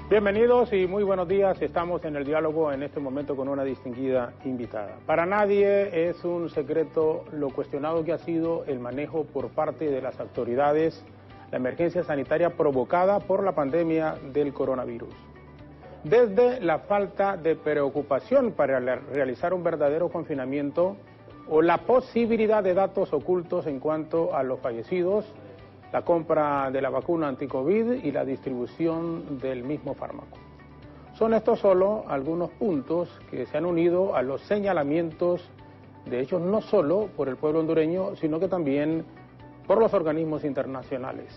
Bienvenidos y muy buenos días. Estamos en el diálogo en este momento con una distinguida invitada. Para nadie es un secreto lo cuestionado que ha sido el manejo por parte de las autoridades, la emergencia sanitaria provocada por la pandemia del coronavirus. Desde la falta de preocupación para realizar un verdadero confinamiento o la posibilidad de datos ocultos en cuanto a los fallecidos, la compra de la vacuna anti-COVID y la distribución del mismo fármaco. Son estos solo algunos puntos que se han unido a los señalamientos, de hecho no solo por el pueblo hondureño, sino que también por los organismos internacionales.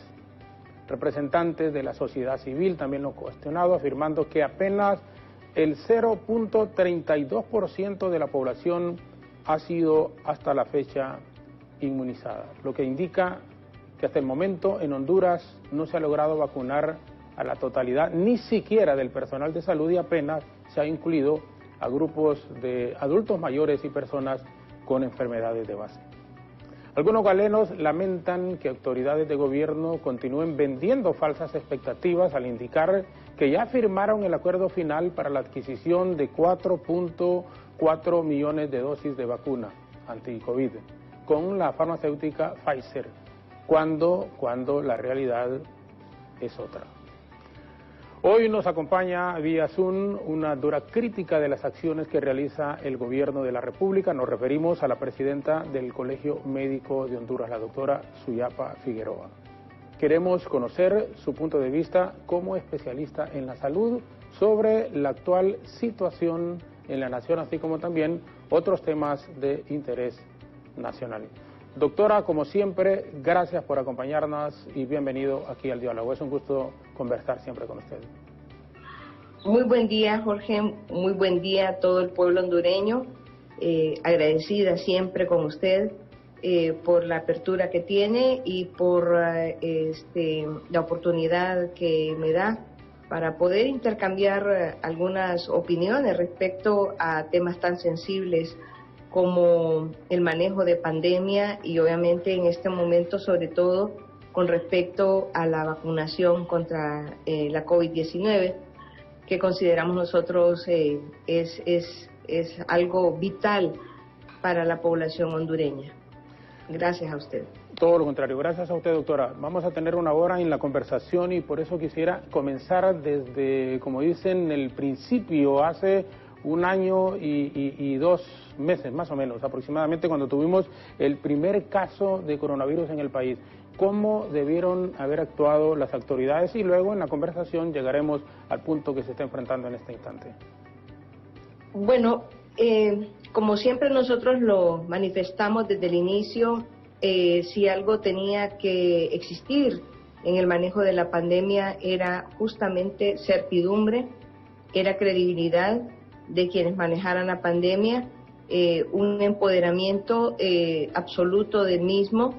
Representantes de la sociedad civil también lo han cuestionado, afirmando que apenas el 0.32% de la población ha sido hasta la fecha inmunizada, lo que indica que hasta el momento en Honduras no se ha logrado vacunar a la totalidad, ni siquiera del personal de salud, y apenas se ha incluido a grupos de adultos mayores y personas con enfermedades de base. Algunos galenos lamentan que autoridades de gobierno continúen vendiendo falsas expectativas al indicar que ya firmaron el acuerdo final para la adquisición de 4.4 millones de dosis de vacuna anti-COVID con la farmacéutica Pfizer, cuando la realidad es otra. Hoy nos acompaña vía Zoom una dura crítica de las acciones que realiza el gobierno de la República. Nos referimos a la presidenta del Colegio Médico de Honduras, la doctora Suyapa Figueroa. Queremos conocer su punto de vista como especialista en la salud sobre la actual situación en la nación, así como también otros temas de interés nacional. Doctora, como siempre, gracias por acompañarnos y bienvenido aquí al diálogo. Es un gusto conversar siempre con usted. Muy buen día, Jorge. Muy buen día a todo el pueblo hondureño. Agradecida siempre con usted por la apertura que tiene y por la oportunidad que me da para poder intercambiar algunas opiniones respecto a temas tan sensibles como el manejo de pandemia y obviamente en este momento sobre todo con respecto a la vacunación contra la COVID-19, que consideramos nosotros es algo vital para la población hondureña. Gracias a usted. Todo lo contrario, gracias a usted, doctora. Vamos a tener una hora en la conversación y por eso quisiera comenzar desde, como dicen, el principio, hace un año y 2 meses más o menos aproximadamente, cuando tuvimos el primer caso de coronavirus en el país. ¿Cómo debieron haber actuado las autoridades? Y luego en la conversación llegaremos al punto que se está enfrentando en este instante. Bueno, como siempre nosotros lo manifestamos desde el inicio, si algo tenía que existir en el manejo de la pandemia era justamente certidumbre, era credibilidad de quienes manejaran la pandemia, un empoderamiento absoluto del mismo,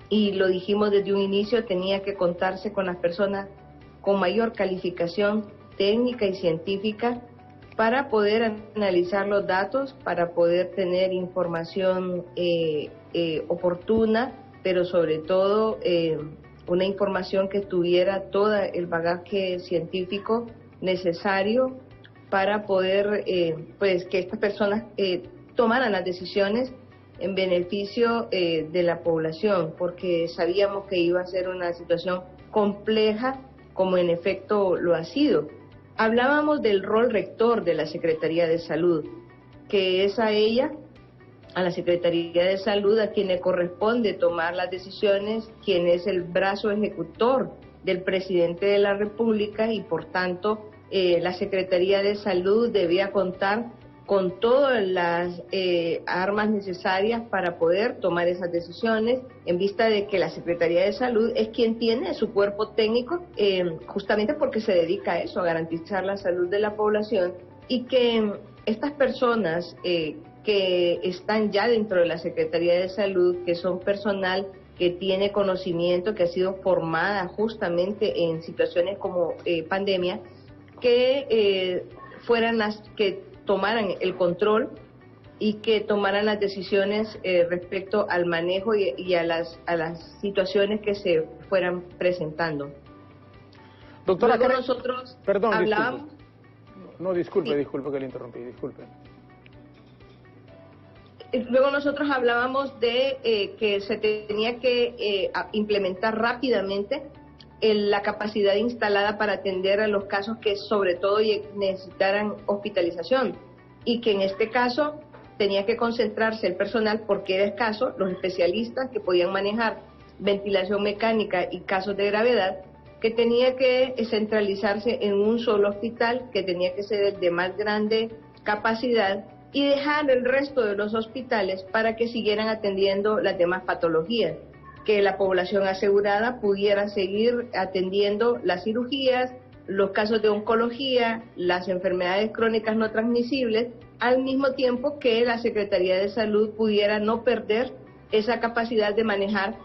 y lo dijimos desde un inicio, tenía que contarse con las personas con mayor calificación técnica y científica para poder analizar los datos, para poder tener información oportuna, pero sobre todo una información que tuviera todo el bagaje científico necesario para poder pues que estas personas tomaran las decisiones en beneficio de la población, porque sabíamos que iba a ser una situación compleja, como en efecto lo ha sido. Hablábamos del rol rector de la Secretaría de Salud, que es a la Secretaría de Salud, a quien le corresponde tomar las decisiones, quien es el brazo ejecutor del presidente de la República, y por tanto la Secretaría de Salud debía contar con todas las armas necesarias para poder tomar esas decisiones, en vista de que la Secretaría de Salud es quien tiene su cuerpo técnico, justamente porque se dedica a eso, a garantizar la salud de la población, y que estas personas que están ya dentro de la Secretaría de Salud, que son personal que tiene conocimiento, que ha sido formada justamente en situaciones como pandemia, que fueran las que tomaran el control y que tomaran las decisiones respecto al manejo y a las situaciones que se fueran presentando. Doctora, luego nosotros perdón, hablábamos... disculpe. Sí. Disculpe que le interrumpí, disculpe. Luego nosotros hablábamos de que se tenía que implementar rápidamente la capacidad instalada para atender a los casos que sobre todo necesitaran hospitalización, y que en este caso tenía que concentrarse el personal, porque era escaso, los especialistas que podían manejar ventilación mecánica y casos de gravedad, que tenía que centralizarse en un solo hospital, que tenía que ser el de más grande capacidad, y dejar el resto de los hospitales para que siguieran atendiendo las demás patologías, que la población asegurada pudiera seguir atendiendo las cirugías, los casos de oncología, las enfermedades crónicas no transmisibles, al mismo tiempo que la Secretaría de Salud pudiera no perder esa capacidad de manejar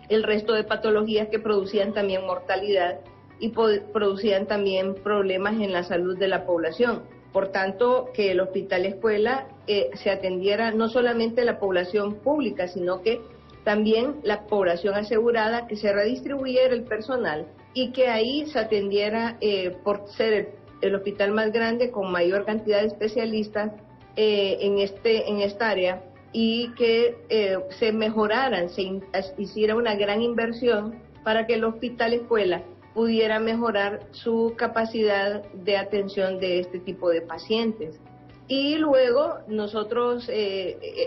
el resto de patologías que producían también mortalidad y producían también problemas en la salud de la población. Por tanto, que el hospital escuela se atendiera no solamente a la población pública, sino que también la población asegurada, que se redistribuyera el personal y que ahí se atendiera, por ser el hospital más grande con mayor cantidad de especialistas en esta área, y que se mejoraran, se hiciera una gran inversión para que el hospital escuela pudiera mejorar su capacidad de atención de este tipo de pacientes. Y luego nosotros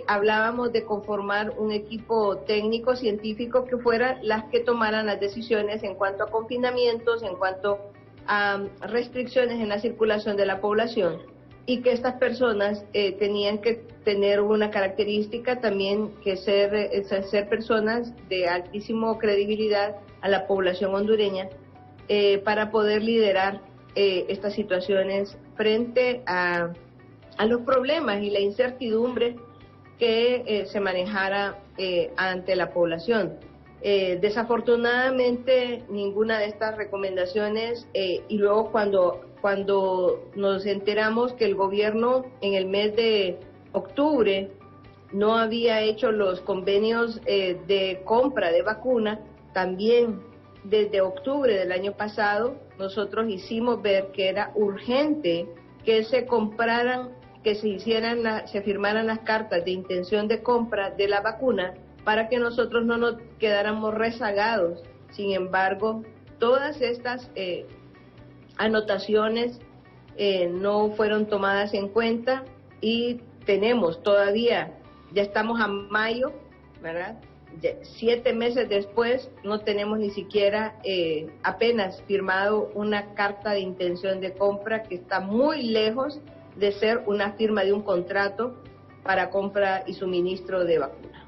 hablábamos de conformar un equipo técnico científico que fuera las que tomaran las decisiones en cuanto a confinamientos, en cuanto a restricciones en la circulación de la población, y que estas personas tenían que tener una característica también, que ser personas de altísima credibilidad a la población hondureña, para poder liderar estas situaciones frente a los problemas y la incertidumbre que se manejara ante la población. Desafortunadamente, ninguna de estas recomendaciones, y luego cuando nos enteramos que el gobierno en el mes de octubre no había hecho los convenios de compra de vacuna, también desde octubre del año pasado nosotros hicimos ver que era urgente que se compraran, que se firmaran las cartas de intención de compra de la vacuna, para que nosotros no nos quedáramos rezagados. Sin embargo, todas estas anotaciones no fueron tomadas en cuenta, y tenemos todavía, ya estamos a mayo, ¿verdad? 7 meses después no tenemos ni siquiera apenas firmado una carta de intención de compra, que está muy lejos de ser una firma de un contrato para compra y suministro de vacuna.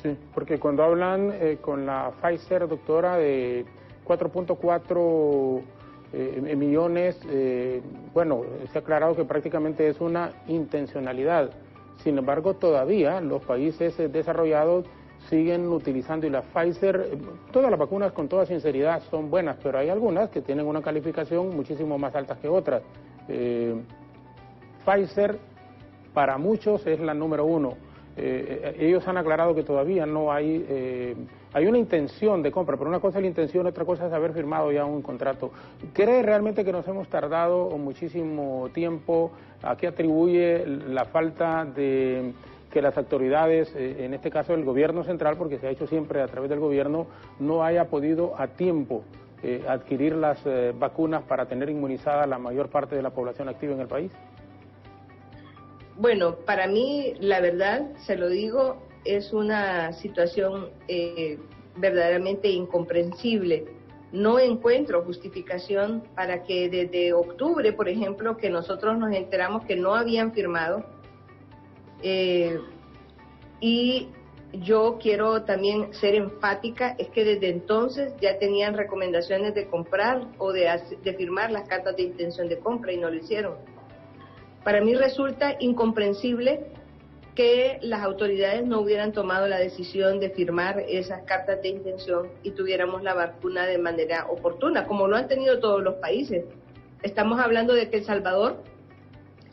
Sí, porque cuando hablan con la Pfizer, doctora, de 4.4 millones, bueno, se ha aclarado que prácticamente es una intencionalidad. Sin embargo, todavía los países desarrollados siguen utilizando, y la Pfizer, todas las vacunas con toda sinceridad son buenas, pero hay algunas que tienen una calificación muchísimo más alta que otras. Pfizer para muchos es la número 1. Ellos han aclarado que todavía no hay una intención de compra, pero una cosa es la intención, otra cosa es haber firmado ya un contrato. ¿Cree realmente que nos hemos tardado muchísimo tiempo? ¿A qué atribuye la falta de que las autoridades, en este caso el gobierno central, porque se ha hecho siempre a través del gobierno, no haya podido a tiempo adquirir las vacunas para tener inmunizada la mayor parte de la población activa en el país? Bueno, para mí, la verdad, se lo digo, es una situación verdaderamente incomprensible. No encuentro justificación para que desde octubre, por ejemplo, que nosotros nos enteramos que no habían firmado, y yo quiero también ser enfática, es que desde entonces ya tenían recomendaciones de comprar o de firmar las cartas de intención de compra, y no lo hicieron. Para mí resulta incomprensible que las autoridades no hubieran tomado la decisión de firmar esas cartas de intención y tuviéramos la vacuna de manera oportuna, como lo han tenido todos los países. Estamos hablando de que El Salvador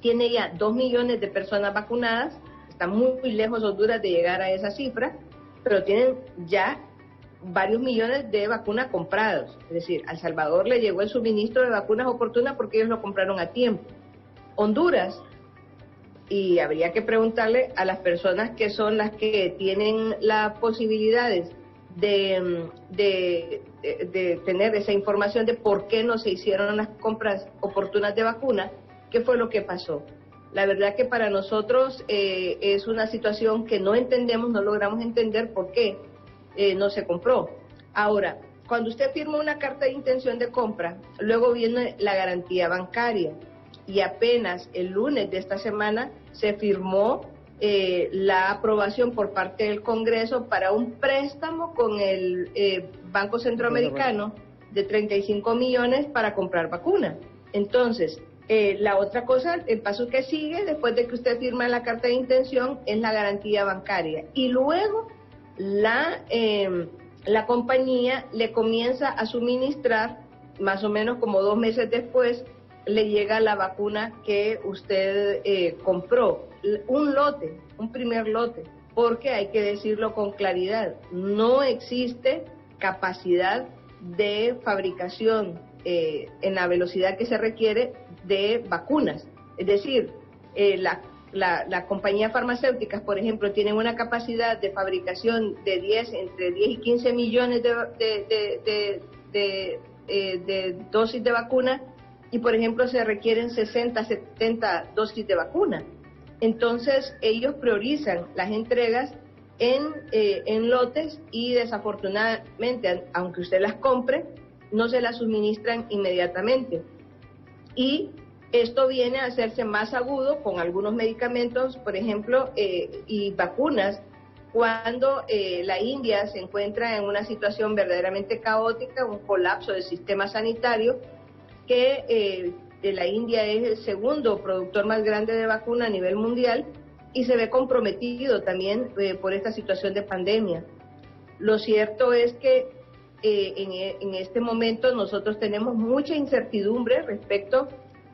tiene ya 2 millones de personas vacunadas, está muy lejos Honduras de llegar a esa cifra, pero tienen ya varios millones de vacunas comprados. Es decir, a El Salvador le llegó el suministro de vacunas oportunas porque ellos lo compraron a tiempo. Honduras, y habría que preguntarle a las personas que son las que tienen las posibilidades de tener esa información de por qué no se hicieron las compras oportunas de vacunas, qué fue lo que pasó. La verdad que para nosotros es una situación que no entendemos, no logramos entender por qué no se compró. Ahora, cuando usted firma una carta de intención de compra, luego viene la garantía bancaria, y apenas el lunes de esta semana se firmó la aprobación por parte del Congreso para un préstamo con el Banco Centroamericano de 35 millones para comprar vacunas. Entonces, la otra cosa, el paso que sigue después de que usted firma la carta de intención es la garantía bancaria, y luego la compañía le comienza a suministrar, más o menos como 2 meses después, le llega la vacuna que usted compró, un lote, un primer lote, porque hay que decirlo con claridad, no existe capacidad de fabricación en la velocidad que se requiere de vacunas. Es decir, las compañías farmacéuticas, por ejemplo, tienen una capacidad de fabricación de entre 10 y 15 millones de dosis de vacuna, y por ejemplo se requieren 60, 70 dosis de vacuna. Entonces ellos priorizan las entregas en lotes, y desafortunadamente, aunque usted las compre, no se las suministran inmediatamente. Y esto viene a hacerse más agudo con algunos medicamentos, por ejemplo, y vacunas, cuando la India se encuentra en una situación verdaderamente caótica, un colapso del sistema sanitario, que la India es el segundo productor más grande de vacuna a nivel mundial, y se ve comprometido también por esta situación de pandemia. Lo cierto es que en este momento nosotros tenemos mucha incertidumbre respecto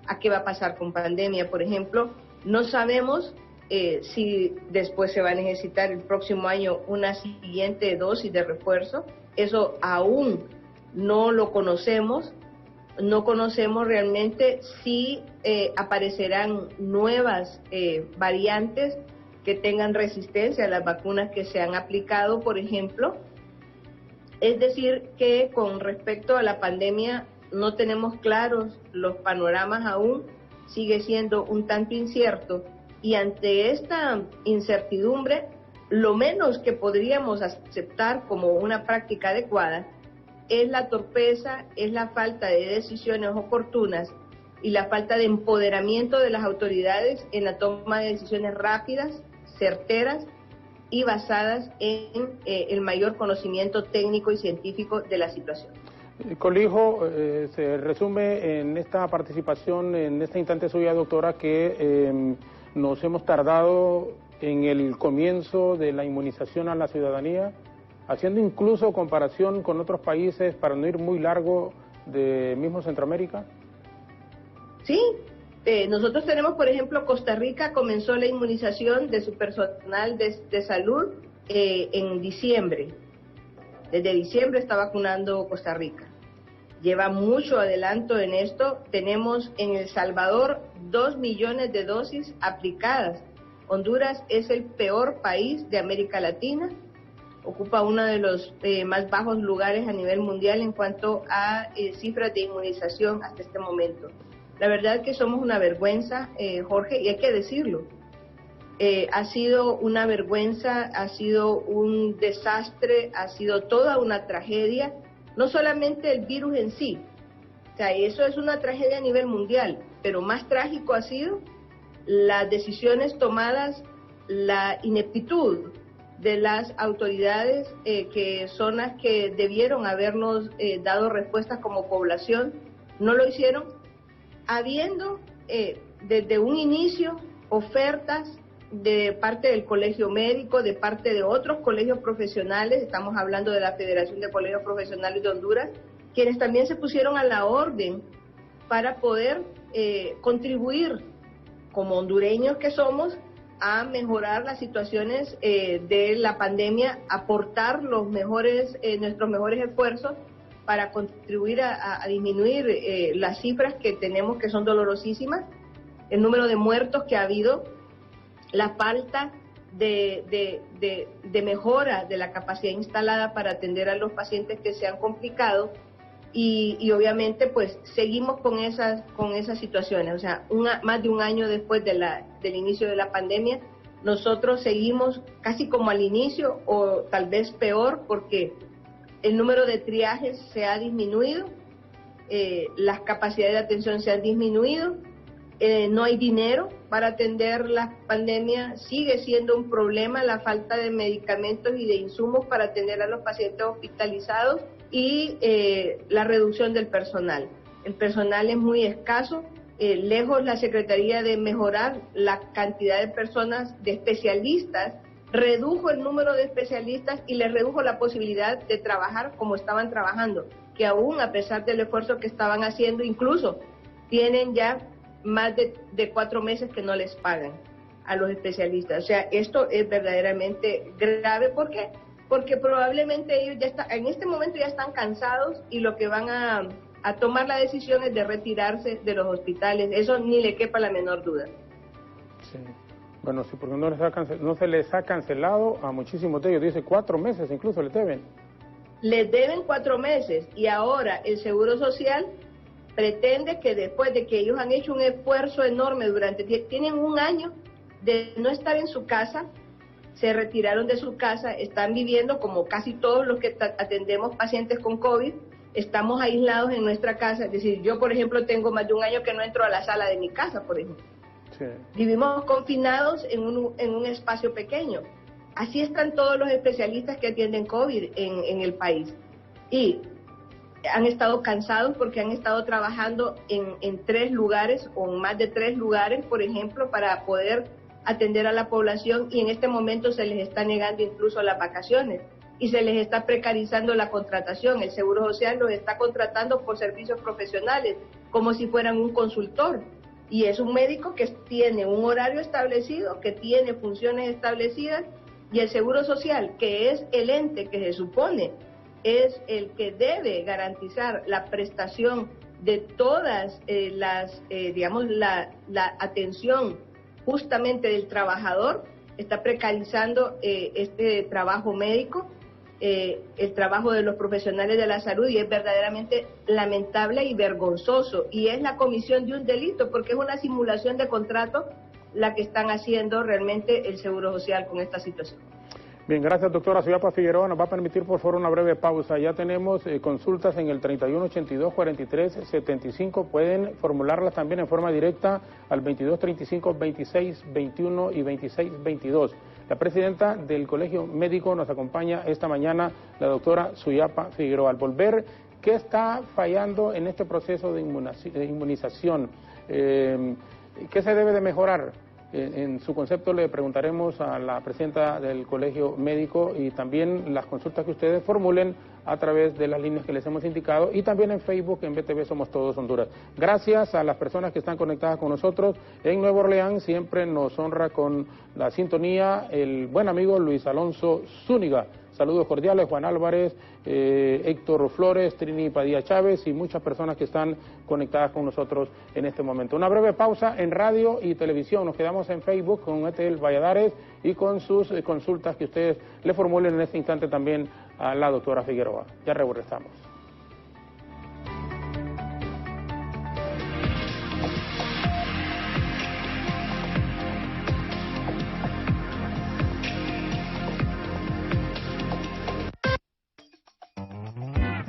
a qué va a pasar con pandemia. Por ejemplo, no sabemos si después se va a necesitar el próximo año una siguiente dosis de refuerzo. Eso aún no lo conocemos. No conocemos realmente si aparecerán nuevas variantes que tengan resistencia a las vacunas que se han aplicado, por ejemplo. Es decir, que con respecto a la pandemia no tenemos claros los panoramas aún, sigue siendo un tanto incierto, y ante esta incertidumbre, lo menos que podríamos aceptar como una práctica adecuada es la torpeza, es la falta de decisiones oportunas y la falta de empoderamiento de las autoridades en la toma de decisiones rápidas, certeras y basadas en el mayor conocimiento técnico y científico de la situación. Colijo, se resume en esta participación, en este instante suya, doctora, que nos hemos tardado en el comienzo de la inmunización a la ciudadanía, haciendo incluso comparación con otros países, para no ir muy largo, de mismo Centroamérica. Sí, nosotros tenemos, por ejemplo, Costa Rica comenzó la inmunización de su personal de salud en diciembre. Desde diciembre está vacunando Costa Rica. Lleva mucho adelanto en esto. Tenemos en El Salvador 2 millones de dosis aplicadas. Honduras es el peor país de América Latina. Ocupa uno de los más bajos lugares a nivel mundial en cuanto a cifras de inmunización hasta este momento. La verdad es que somos una vergüenza, Jorge, y hay que decirlo. Ha sido una vergüenza, ha sido un desastre, ha sido toda una tragedia, no solamente el virus en sí, o sea, eso es una tragedia a nivel mundial, pero más trágico ha sido las decisiones tomadas, la ineptitud de las autoridades que son las que debieron habernos dado respuestas como población, no lo hicieron, habiendo desde un inicio ofertas de parte del Colegio Médico, de parte de otros colegios profesionales, estamos hablando de la Federación de Colegios Profesionales de Honduras, quienes también se pusieron a la orden para poder contribuir, como hondureños que somos, a mejorar las situaciones de la pandemia, aportar nuestros mejores esfuerzos para contribuir a disminuir las cifras que tenemos, que son dolorosísimas, el número de muertos que ha habido, la falta de mejora de la capacidad instalada para atender a los pacientes que se han complicado y obviamente pues seguimos con esas situaciones. O sea, más de un año después del inicio de la pandemia, nosotros seguimos casi como al inicio o tal vez peor, porque el número de triajes se ha disminuido, las capacidades de atención se han disminuido, no hay dinero para atender la pandemia, sigue siendo un problema la falta de medicamentos y de insumos para atender a los pacientes hospitalizados y la reducción del personal. El personal es muy escaso, lejos la Secretaría de mejorar la cantidad de personas, de especialistas, redujo el número de especialistas y les redujo la posibilidad de trabajar como estaban trabajando, que aún a pesar del esfuerzo que estaban haciendo, incluso tienen ya más de 4 meses que no les pagan a los especialistas. O sea, esto es verdaderamente grave. ¿Por qué? Porque probablemente ellos en este momento ya están cansados y lo que van a tomar la decisión es de retirarse de los hospitales. Eso ni le quepa la menor duda. Sí. Bueno, sí, porque no se les ha cancelado a muchísimos de ellos. Dice 4 meses incluso les deben. Les deben 4 meses y ahora el Seguro Social pretende que después de que ellos han hecho un esfuerzo enorme tienen un año de no estar en su casa, se retiraron de su casa, están viviendo como casi todos los que atendemos pacientes con COVID, estamos aislados en nuestra casa. Es decir, yo por ejemplo tengo más de un año que no entro a la sala de mi casa, por ejemplo. Sí. Vivimos confinados en un espacio pequeño. Así están todos los especialistas que atienden COVID en el país. Y han estado cansados porque han estado trabajando en 3 lugares o en más de 3 lugares, por ejemplo, para poder atender a la población, y en este momento se les está negando incluso las vacaciones y se les está precarizando la contratación. El Seguro Social los está contratando por servicios profesionales como si fueran un consultor, y es un médico que tiene un horario establecido, que tiene funciones establecidas, y el Seguro Social, que es el ente que se supone es el que debe garantizar la prestación de todas la atención justamente del trabajador, está precarizando este trabajo médico, el trabajo de los profesionales de la salud, y es verdaderamente lamentable y vergonzoso, y es la comisión de un delito, porque es una simulación de contrato la que están haciendo realmente el Seguro Social con esta situación. Bien, gracias doctora Suyapa Figueroa. Nos va a permitir por favor una breve pausa. Ya tenemos consultas en el 3182-4375. Pueden formularlas también en forma directa al 2235-2621 y 2622. La presidenta del Colegio Médico nos acompaña esta mañana, la doctora Suyapa Figueroa. Al volver, ¿qué está fallando en este proceso de inmunización? ¿Qué se debe de mejorar? En su concepto le preguntaremos a la presidenta del Colegio Médico, y también las consultas que ustedes formulen a través de las líneas que les hemos indicado, y también en Facebook, en BTV Somos Todos Honduras. Gracias a las personas que están conectadas con nosotros en Nueva Orleans. Siempre nos honra con la sintonía el buen amigo Luis Alonso Zúñiga. Saludos cordiales, Juan Álvarez, Héctor Flores, Trini Padilla Chávez y muchas personas que están conectadas con nosotros en este momento. Una breve pausa en radio y televisión. Nos quedamos en Facebook con Etel Valladares y con sus consultas que ustedes le formulen en este instante también a la doctora Figueroa. Ya regresamos.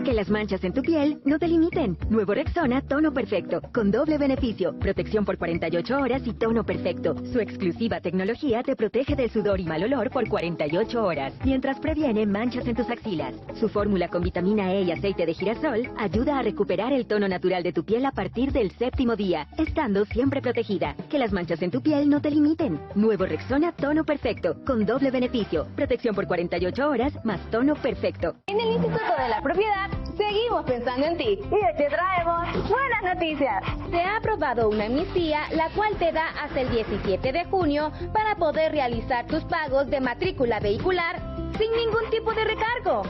Que las manchas en tu piel no te limiten. Nuevo Rexona Tono Perfecto, con doble beneficio, protección por 48 horas y tono perfecto. Su exclusiva tecnología te protege del sudor y mal olor por 48 horas, mientras previene manchas en tus axilas. Su fórmula con vitamina E y aceite de girasol ayuda a recuperar el tono natural de tu piel a partir del 7º día, estando siempre protegida. Que las manchas en tu piel no te limiten. Nuevo Rexona Tono Perfecto, con doble beneficio, protección por 48 horas más tono perfecto. En el Instituto de la Propiedad seguimos pensando en ti y hoy te traemos buenas noticias. Se ha aprobado una amnistía, la cual te da hasta el 17 de junio para poder realizar tus pagos de matrícula vehicular sin ningún tipo de recargo.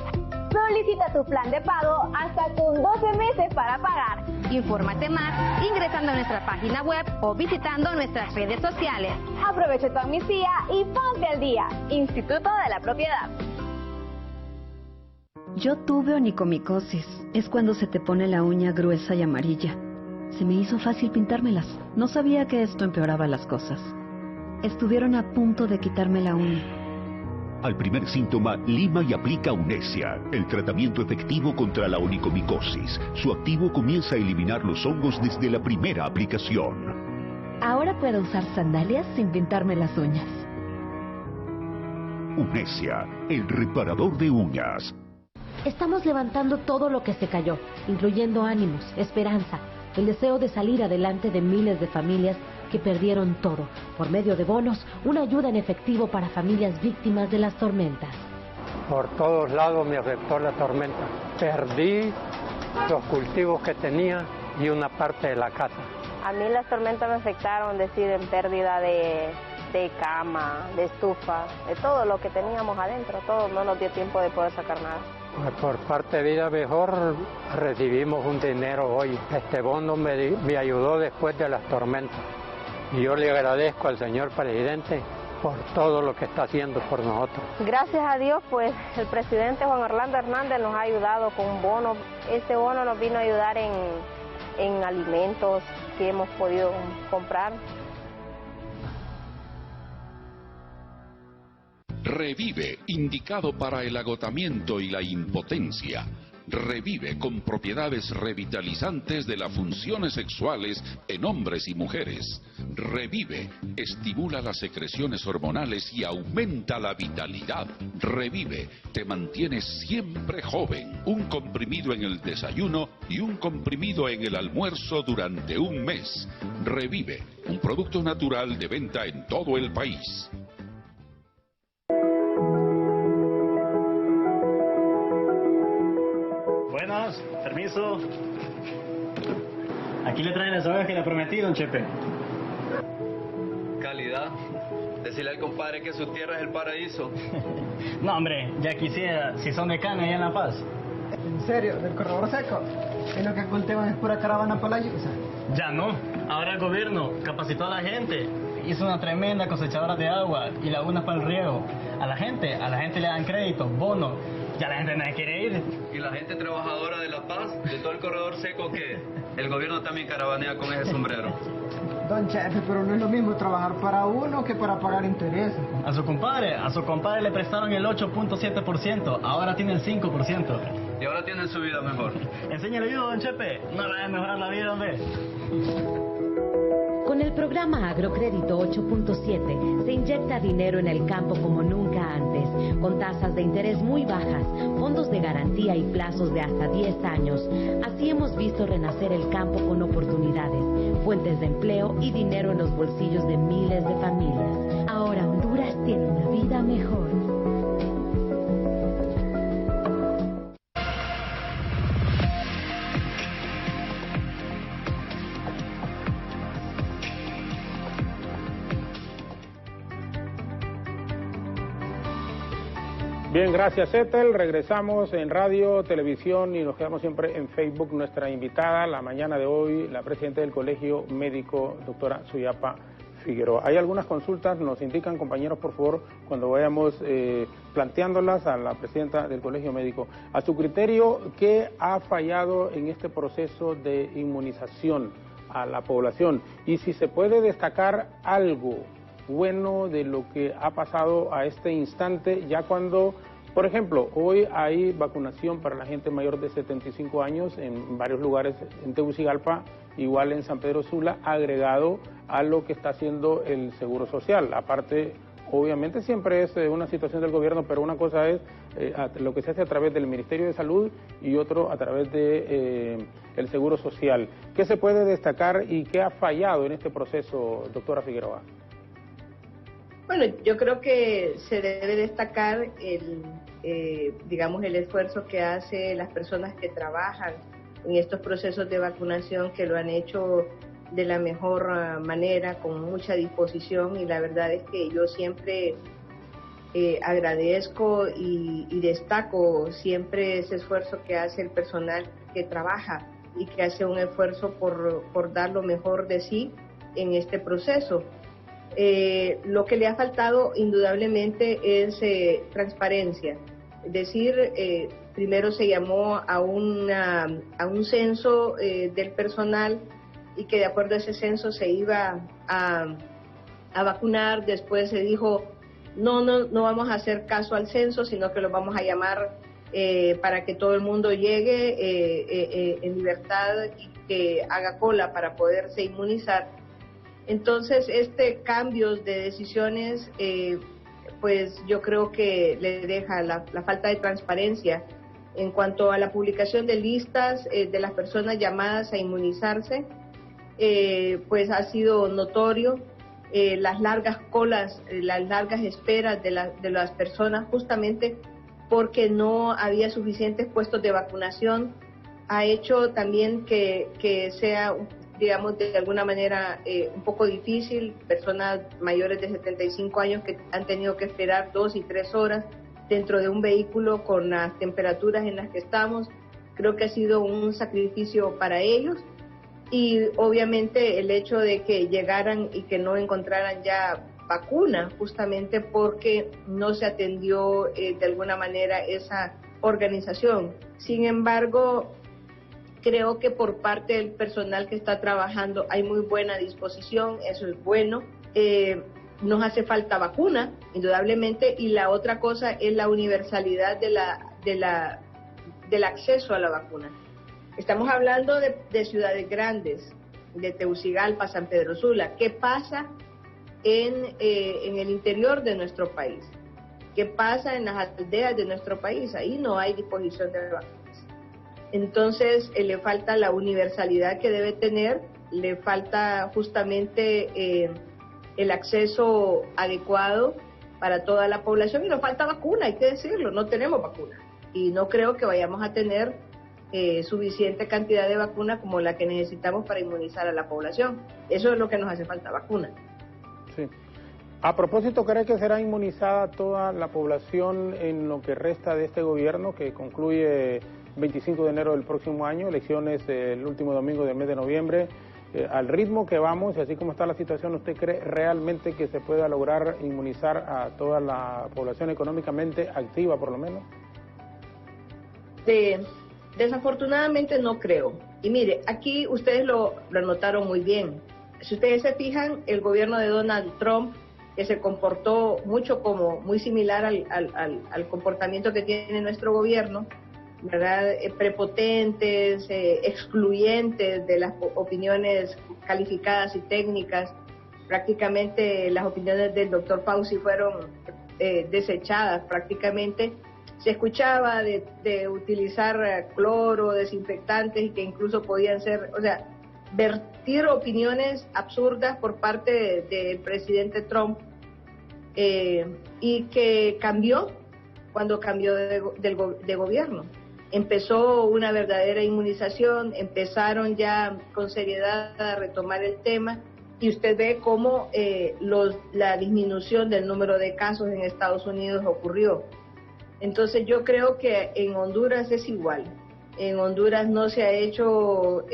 Solicita tu plan de pago hasta con 12 meses para pagar. Infórmate más ingresando a nuestra página web o visitando nuestras redes sociales. Aprovecha tu amnistía y ponte al día. Instituto de la Propiedad. Yo tuve onicomicosis. Es cuando se te pone la uña gruesa y amarilla. Se me hizo fácil pintármelas. No sabía que esto empeoraba las cosas. Estuvieron a punto de quitarme la uña. Al primer síntoma, lima y aplica Unesia, el tratamiento efectivo contra la onicomicosis. Su activo comienza a eliminar los hongos desde la primera aplicación. Ahora puedo usar sandalias sin pintarme las uñas. Unesia, el reparador de uñas. Estamos levantando todo lo que se cayó, incluyendo ánimos, esperanza, el deseo de salir adelante de miles de familias que perdieron todo, por medio de bonos, una ayuda en efectivo para familias víctimas de las tormentas. Por todos lados me afectó la tormenta. Perdí los cultivos que tenía y una parte de la casa. A mí las tormentas me afectaron, decir, en pérdida de cama, de estufa, de todo lo que teníamos adentro, todo, no nos dio tiempo de poder sacar nada. Por parte de Vida Mejor recibimos un dinero hoy. Este bono me ayudó después de las tormentas. Y yo le agradezco al señor presidente por todo lo que está haciendo por nosotros. Gracias a Dios, pues el presidente Juan Orlando Hernández nos ha ayudado con un bono. Este bono nos vino a ayudar en alimentos que hemos podido comprar. Revive, indicado para el agotamiento y la impotencia. Revive con propiedades revitalizantes de las funciones sexuales en hombres y mujeres. Revive, estimula las secreciones hormonales y aumenta la vitalidad. Revive, te mantienes siempre joven. Un comprimido en el desayuno y un comprimido en el almuerzo durante un mes. Revive, un producto natural de venta en todo el país. Buenas, permiso. Aquí le traen las ovejas que le prometí, don Chepe. Calidad. Decirle al compadre que su tierra es el paraíso. No, hombre, ya quisiera, si son de cana allá en La Paz. ¿En serio? ¿Del corredor seco? ¿Es lo que cultivan es pura caravana para la yusa? Ya no. Ahora el gobierno capacitó a la gente. Hizo una tremenda cosechadora de agua y lagunas para el riego. A la gente le dan crédito, bonos. Ya la gente no quiere ir. Y la gente trabajadora de La Paz, de todo el corredor seco, que el gobierno también caravanea con ese sombrero. Don Chefe, pero no es lo mismo trabajar para uno que para pagar intereses. A su compadre le prestaron el 8.7%, ahora tiene el 5%. Y ahora tienen su vida mejor. Enséñale yo, don Chepe, no le vaya a mejorar la vida, hombre. Con el programa Agrocrédito 8.7 se inyecta dinero en el campo como nunca antes, con tasas de interés muy bajas, fondos de garantía y plazos de hasta 10 años. Así hemos visto renacer el campo con oportunidades, fuentes de empleo y dinero en los bolsillos de miles de familias. Ahora Honduras tiene una vida mejor. Bien, gracias Ethel. Regresamos en radio, televisión y nos quedamos siempre en Facebook. Nuestra invitada la mañana de hoy, la presidenta del Colegio Médico, doctora Suyapa Figueroa. Hay algunas consultas, nos indican compañeros, por favor, cuando vayamos planteándolas a la presidenta del Colegio Médico. A su criterio, ¿qué ha fallado en este proceso de inmunización a la población? Y si se puede destacar algo bueno de lo que ha pasado a este instante, ya cuando, por ejemplo, hoy hay vacunación para la gente mayor de 75 años en varios lugares, en Tegucigalpa, igual en San Pedro Sula, agregado a lo que está haciendo el Seguro Social. Aparte, obviamente siempre es una situación del gobierno, pero una cosa es lo que se hace a través del Ministerio de Salud y otro a través de el Seguro Social. ¿Qué se puede destacar y qué ha fallado en este proceso, doctora Figueroa? Bueno, yo creo que se debe destacar digamos, el esfuerzo que hacen las personas que trabajan en estos procesos de vacunación, que lo han hecho de la mejor manera, con mucha disposición, y la verdad es que yo siempre agradezco y destaco siempre ese esfuerzo que hace el personal que trabaja y que hace un esfuerzo por dar lo mejor de sí en este proceso. Lo que le ha faltado indudablemente es transparencia. Es decir, primero se llamó a un censo del personal, y que de acuerdo a ese censo se iba a vacunar. Después se dijo, no vamos a hacer caso al censo, sino que lo vamos a llamar para que todo el mundo llegue en libertad y que haga cola para poderse inmunizar. Entonces, cambios de decisiones, pues yo creo que le deja la falta de transparencia en cuanto a la publicación de listas de las personas llamadas a inmunizarse. Pues ha sido notorio las largas colas, las largas esperas de las personas, justamente porque no había suficientes puestos de vacunación. Ha hecho también que sea, digamos, de alguna manera un poco difícil, personas mayores de 75 años que han tenido que esperar 2 y 3 horas dentro de un vehículo con las temperaturas en las que estamos. Creo que ha sido un sacrificio para ellos. Y obviamente el hecho de que llegaran y que no encontraran ya vacuna, justamente porque no se atendió de alguna manera esa organización. Sin embargo, creo que por parte del personal que está trabajando hay muy buena disposición, eso es bueno. Nos hace falta vacuna, indudablemente, y la otra cosa es la universalidad del acceso a la vacuna. Estamos hablando de ciudades grandes, de Tegucigalpa, San Pedro Sula. ¿Qué pasa en el interior de nuestro país? ¿Qué pasa en las aldeas de nuestro país? Ahí no hay disposición de vacunas. Entonces, le falta la universalidad que debe tener, le falta justamente el acceso adecuado para toda la población, y nos falta vacuna, hay que decirlo, no tenemos vacuna. Y no creo que vayamos a tener suficiente cantidad de vacuna como la que necesitamos para inmunizar a la población. Eso es lo que nos hace falta, vacuna. Sí. A propósito, ¿cree que será inmunizada toda la población en lo que resta de este gobierno, que concluye 25 de enero del próximo año, elecciones el último domingo del mes de noviembre? Al ritmo que vamos y así como está la situación, ¿usted cree realmente que se pueda lograr inmunizar a toda la población económicamente activa, por lo menos? Desafortunadamente no creo. Y mire, aquí ustedes lo notaron muy bien. Si ustedes se fijan, el gobierno de Donald Trump, que se comportó muy similar al comportamiento que tiene nuestro gobierno, ¿verdad? Prepotentes, excluyentes de las opiniones calificadas y técnicas. Prácticamente las opiniones del doctor Fauci fueron desechadas prácticamente. Se escuchaba de utilizar cloro, desinfectantes, y que incluso podían ser, o sea, vertir opiniones absurdas por parte del presidente Trump, y que cambió cuando cambió de gobierno. Empezó una verdadera inmunización, empezaron ya con seriedad a retomar el tema, y usted ve cómo la disminución del número de casos en Estados Unidos ocurrió. Entonces yo creo que en Honduras es igual. En Honduras no se ha hecho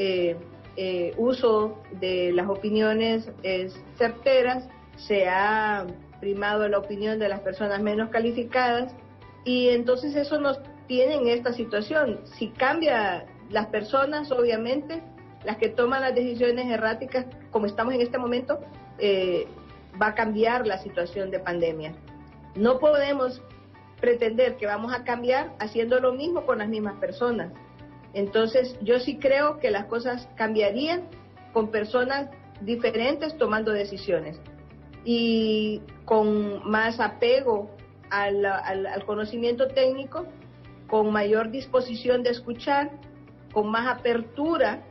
uso de las opiniones certeras, se ha primado la opinión de las personas menos calificadas, y entonces eso nos tiene en esta situación. Si cambia las personas, obviamente, las que toman las decisiones erráticas, como estamos en este momento, va a cambiar la situación de pandemia. No podemos pretender que vamos a cambiar haciendo lo mismo con las mismas personas. Entonces, yo sí creo que las cosas cambiarían con personas diferentes tomando decisiones y con más apego al conocimiento técnico, con mayor disposición de escuchar, con más apertura,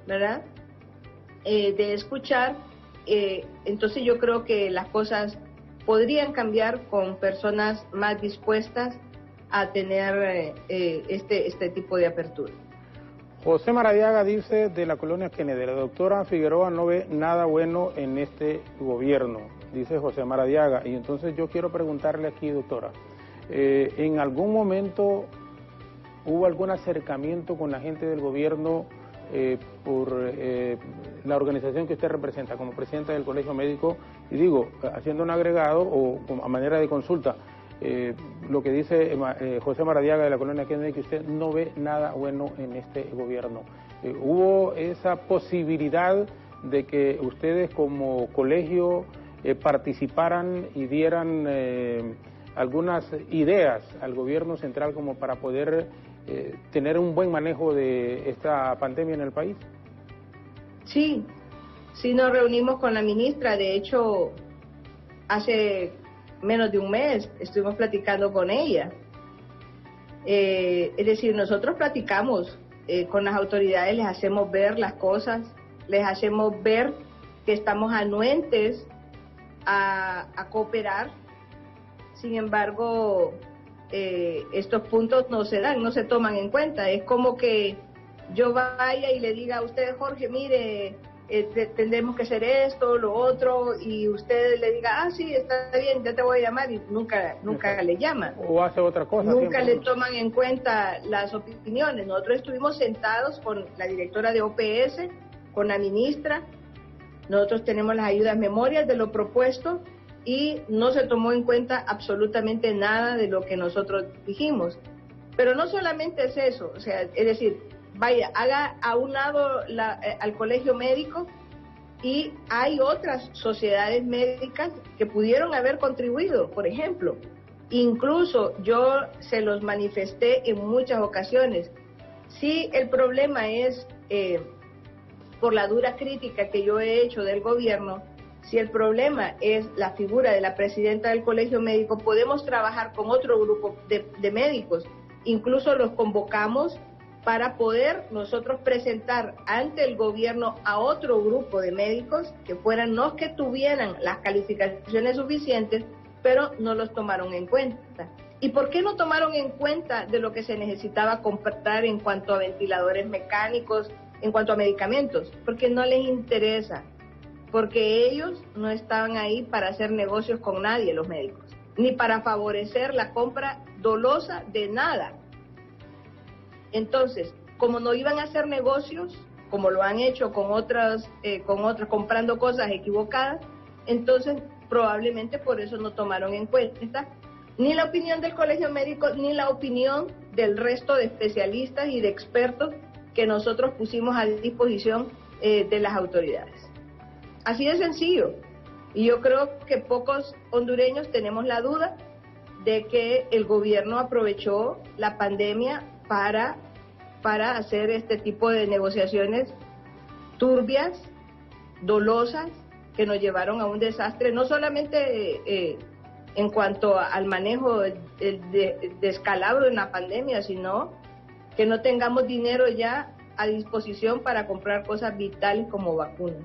¿verdad?, de escuchar. Entonces yo creo que las cosas podrían cambiar con personas más dispuestas a tener este tipo de apertura. José Maradiaga dice de la colonia Kennedy: la doctora Figueroa no ve nada bueno en este gobierno, dice José Maradiaga. Y entonces yo quiero preguntarle aquí, doctora, ¿en algún momento hubo algún acercamiento con la gente del gobierno por la organización que usted representa como presidenta del Colegio Médico? Y digo, haciendo un agregado o a manera de consulta, lo que dice José Maradiaga de la colonia Kennedy, que usted no ve nada bueno en este gobierno. ¿Hubo esa posibilidad de que ustedes como colegio participaran y dieran algunas ideas al gobierno central como para poder tener un buen manejo de esta pandemia en el país? Sí nos reunimos con la ministra. De hecho, hace menos de un mes estuvimos platicando con ella. Es decir, nosotros platicamos con las autoridades, les hacemos ver las cosas, les hacemos ver que estamos anuentes a cooperar. Sin embargo, estos puntos no se dan, no se toman en cuenta. Es como que yo vaya y le diga a usted, Jorge, mire, tendremos que hacer esto, lo otro, y usted le diga, sí, está bien, ya te voy a llamar, y nunca le llama. O hace otra cosa. Nunca le toman en cuenta las opiniones. Nosotros estuvimos sentados con la directora de OPS, con la ministra, nosotros tenemos las ayudas memorias de lo propuesto, y no se tomó en cuenta absolutamente nada de lo que nosotros dijimos. Pero no solamente es eso, o sea, es decir, vaya, haga a un lado al colegio médico, y hay otras sociedades médicas que pudieron haber contribuido, por ejemplo. Incluso yo se los manifesté en muchas ocasiones. Si el problema es, por la dura crítica que yo he hecho del gobierno, si el problema es la figura de la presidenta del colegio médico, podemos trabajar con otro grupo de médicos. Incluso los convocamos para poder nosotros presentar ante el gobierno a otro grupo de médicos que fueran los que tuvieran las calificaciones suficientes, pero no los tomaron en cuenta. ¿Y por qué no tomaron en cuenta de lo que se necesitaba comprar en cuanto a ventiladores mecánicos, en cuanto a medicamentos? Porque no les interesa, porque ellos no estaban ahí para hacer negocios con nadie, los médicos, ni para favorecer la compra dolosa de nada. Entonces, como no iban a hacer negocios, como lo han hecho con otras, comprando cosas equivocadas, entonces probablemente por eso no tomaron en cuenta ni la opinión del colegio médico, ni la opinión del resto de especialistas y de expertos que nosotros pusimos a disposición de las autoridades. Así de sencillo. Y yo creo que pocos hondureños tenemos la duda de que el gobierno aprovechó la pandemia para hacer este tipo de negociaciones turbias, dolosas, que nos llevaron a un desastre, no solamente en cuanto al manejo de descalabro en la pandemia, sino que no tengamos dinero ya a disposición para comprar cosas vitales como vacunas.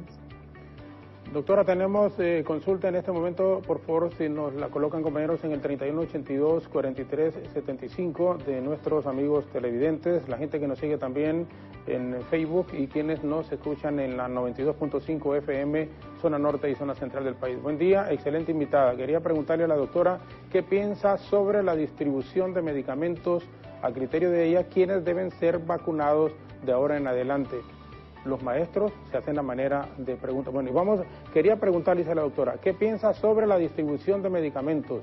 Doctora, tenemos consulta en este momento, por favor, si nos la colocan compañeros en el 3182-4375 de nuestros amigos televidentes, la gente que nos sigue también en Facebook y quienes nos escuchan en la 92.5 FM, zona norte y zona central del país. Buen día, excelente invitada. Quería preguntarle a la doctora qué piensa sobre la distribución de medicamentos a criterio de ella, quiénes deben ser vacunados de ahora en adelante. Los maestros se hacen la manera de preguntar. Bueno, y quería preguntarle a la doctora, ¿qué piensa sobre la distribución de medicamentos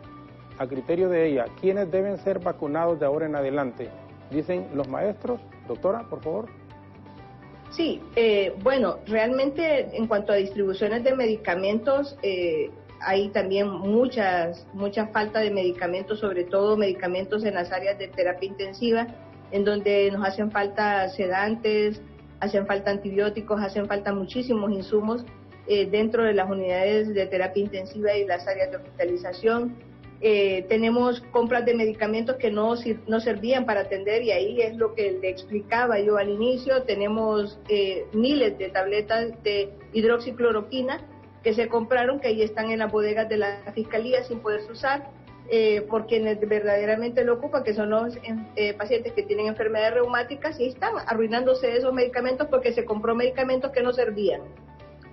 a criterio de ella? ¿Quiénes deben ser vacunados de ahora en adelante? ¿Dicen los maestros? Doctora, por favor. Sí, bueno, realmente en cuanto a distribuciones de medicamentos, hay también mucha falta de medicamentos, sobre todo medicamentos en las áreas de terapia intensiva, en donde nos hacen falta sedantes, hacen falta antibióticos, hacen falta muchísimos insumos dentro de las unidades de terapia intensiva y las áreas de hospitalización. Tenemos compras de medicamentos que no servían para atender, y ahí es lo que le explicaba yo al inicio. Tenemos miles de tabletas de hidroxicloroquina que se compraron, que ahí están en las bodegas de la Fiscalía sin poderse usar. por quienes verdaderamente lo ocupan, que son los pacientes que tienen enfermedades reumáticas, y están arruinándose esos medicamentos porque se compró medicamentos que no servían.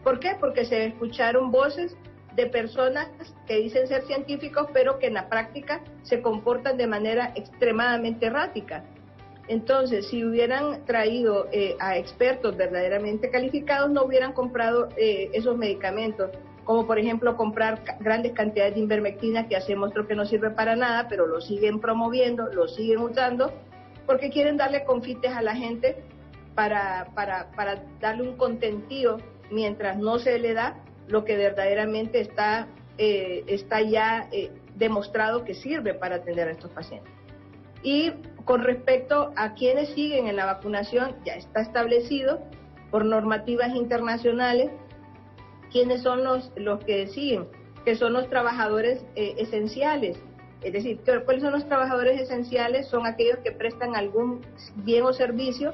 ¿Por qué? Porque se escucharon voces de personas que dicen ser científicos, pero que en la práctica se comportan de manera extremadamente errática. Entonces, si hubieran traído a expertos verdaderamente calificados, no hubieran comprado esos medicamentos, como por ejemplo comprar grandes cantidades de ivermectina, que ya se demostró que no sirve para nada, pero lo siguen promoviendo, lo siguen usando, porque quieren darle confites a la gente para darle un contentío, mientras no se le da lo que verdaderamente está ya demostrado que sirve para atender a estos pacientes. Y con respecto a quienes siguen en la vacunación, ya está establecido por normativas internacionales quiénes son los que siguen, que son los trabajadores esenciales. Es decir, ¿cuáles son los trabajadores esenciales? Son aquellos que prestan algún bien o servicio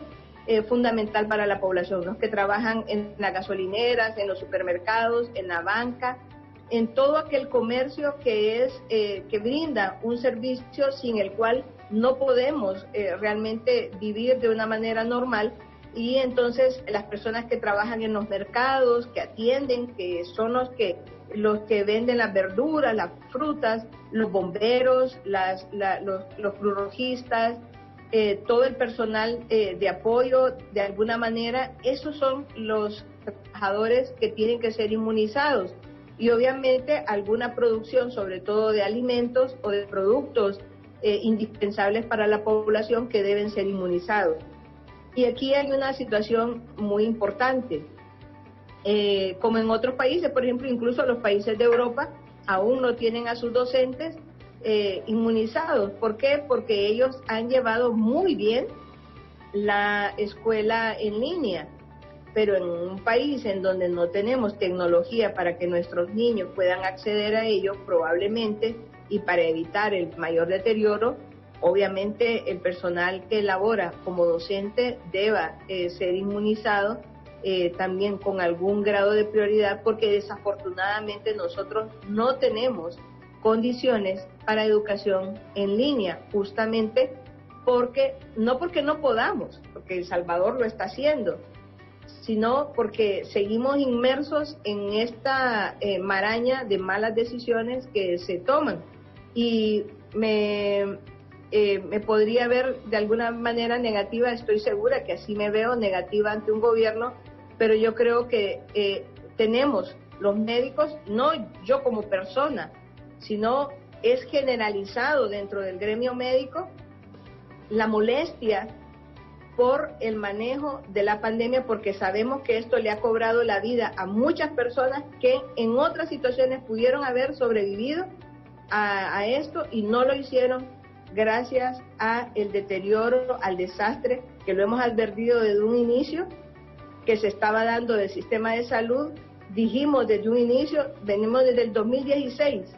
fundamental para la población, los que trabajan en las gasolineras, en los supermercados, en la banca, en todo aquel comercio que brinda un servicio sin el cual no podemos realmente vivir de una manera normal. Y entonces las personas que trabajan en los mercados, que atienden, que son los que venden las verduras, las frutas, los bomberos, los cruzrojistas, todo el personal de apoyo, de alguna manera, esos son los trabajadores que tienen que ser inmunizados. Y obviamente alguna producción, sobre todo de alimentos o de productos indispensables para la población, que deben ser inmunizados. Y aquí hay una situación muy importante. Como en otros países, por ejemplo, incluso los países de Europa aún no tienen a sus docentes inmunizados. ¿Por qué? Porque ellos han llevado muy bien la escuela en línea, pero en un país en donde no tenemos tecnología para que nuestros niños puedan acceder a ello, probablemente, y para evitar el mayor deterioro, obviamente el personal que labora como docente deba ser inmunizado también con algún grado de prioridad, porque desafortunadamente nosotros no tenemos condiciones para educación en línea, justamente porque no podamos, porque El Salvador lo está haciendo, sino porque seguimos inmersos en esta maraña de malas decisiones que se toman. Y me podría ver de alguna manera negativa, estoy segura que así me veo, negativa ante un gobierno, pero yo creo que tenemos los médicos, no yo como persona, sino es generalizado dentro del gremio médico la molestia por el manejo de la pandemia, porque sabemos que esto le ha cobrado la vida a muchas personas que en otras situaciones pudieron haber sobrevivido a esto y no lo hicieron, gracias a el deterioro, al desastre que lo hemos advertido desde un inicio, que se estaba dando del sistema de salud. Dijimos desde un inicio, venimos desde el 2016,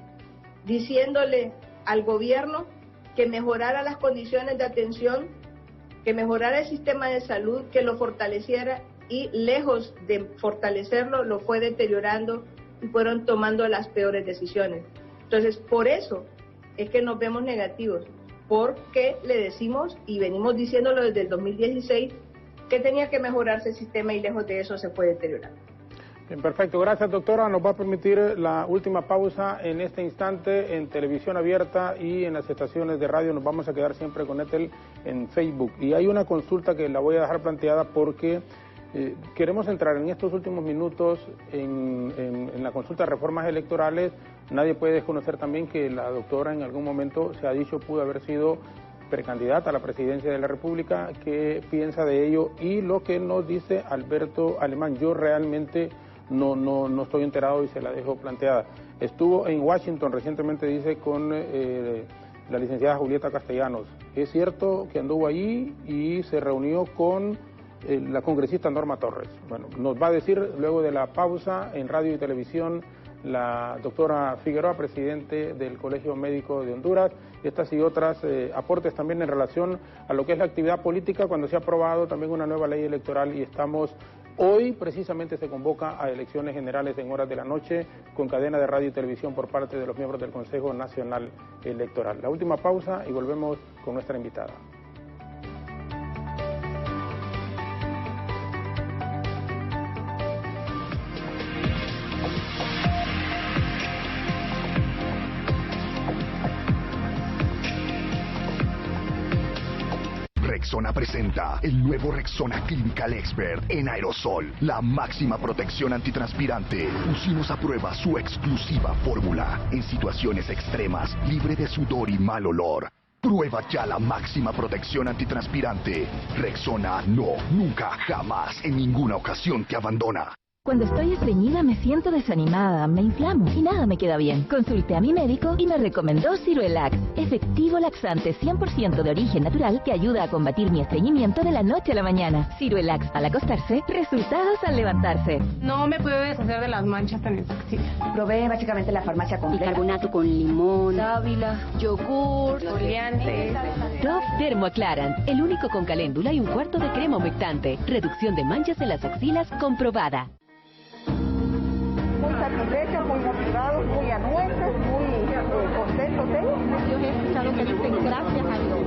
diciéndole al gobierno que mejorara las condiciones de atención, que mejorara el sistema de salud, que lo fortaleciera, y lejos de fortalecerlo, lo fue deteriorando y fueron tomando las peores decisiones. Entonces, por eso es que nos vemos negativos, porque le decimos, y venimos diciéndolo desde el 2016, que tenía que mejorarse el sistema y lejos de eso se fue deteriorando. Bien, perfecto. Gracias, doctora. Nos va a permitir la última pausa en este instante en televisión abierta y en las estaciones de radio. Nos vamos a quedar siempre con Ethel en Facebook. Y hay una consulta que la voy a dejar planteada porque queremos entrar en estos últimos minutos en la consulta de reformas electorales. Nadie puede desconocer también que la doctora en algún momento, se ha dicho, pudo haber sido precandidata a la presidencia de la República. ¿Qué piensa de ello? Y lo que nos dice Alberto Alemán, yo realmente no estoy enterado y se la dejo planteada. Estuvo en Washington recientemente, dice, con la licenciada Julieta Castellanos. Es cierto que anduvo allí y se reunió con la congresista Norma Torres. Bueno, nos va a decir luego de la pausa en radio y televisión la doctora Figueroa, presidente del Colegio Médico de Honduras, estas y otras aportes también en relación a lo que es la actividad política, cuando se ha aprobado también una nueva ley electoral y estamos Hoy precisamente se convoca a elecciones generales en horas de la noche con cadena de radio y televisión por parte de los miembros del Consejo Nacional Electoral. La última pausa y volvemos con nuestra invitada. Rexona presenta el nuevo Rexona Clinical Expert en aerosol, la máxima protección antitranspirante. Pusimos a prueba su exclusiva fórmula en situaciones extremas, libre de sudor y mal olor. Prueba ya la máxima protección antitranspirante. Rexona no, nunca, jamás, en ninguna ocasión te abandona. Cuando estoy estreñida me siento desanimada, me inflamo y nada me queda bien. Consulté a mi médico y me recomendó Ciruelax, efectivo laxante 100% de origen natural que ayuda a combatir mi estreñimiento de la noche a la mañana. Ciruelax al acostarse, resultados al levantarse. No me puedo deshacer de las manchas tan axilas. Probé básicamente la farmacia completa. Bicarbonato con limón, sábila, yogur, oleantes. Dove Dermoaclarant, el único con caléndula y un cuarto de crema humectante. Reducción de manchas en las axilas comprobada. Muy satisfechos, muy motivados, muy anuentes, muy contentos. Yo he escuchado que dicen gracias a Dios.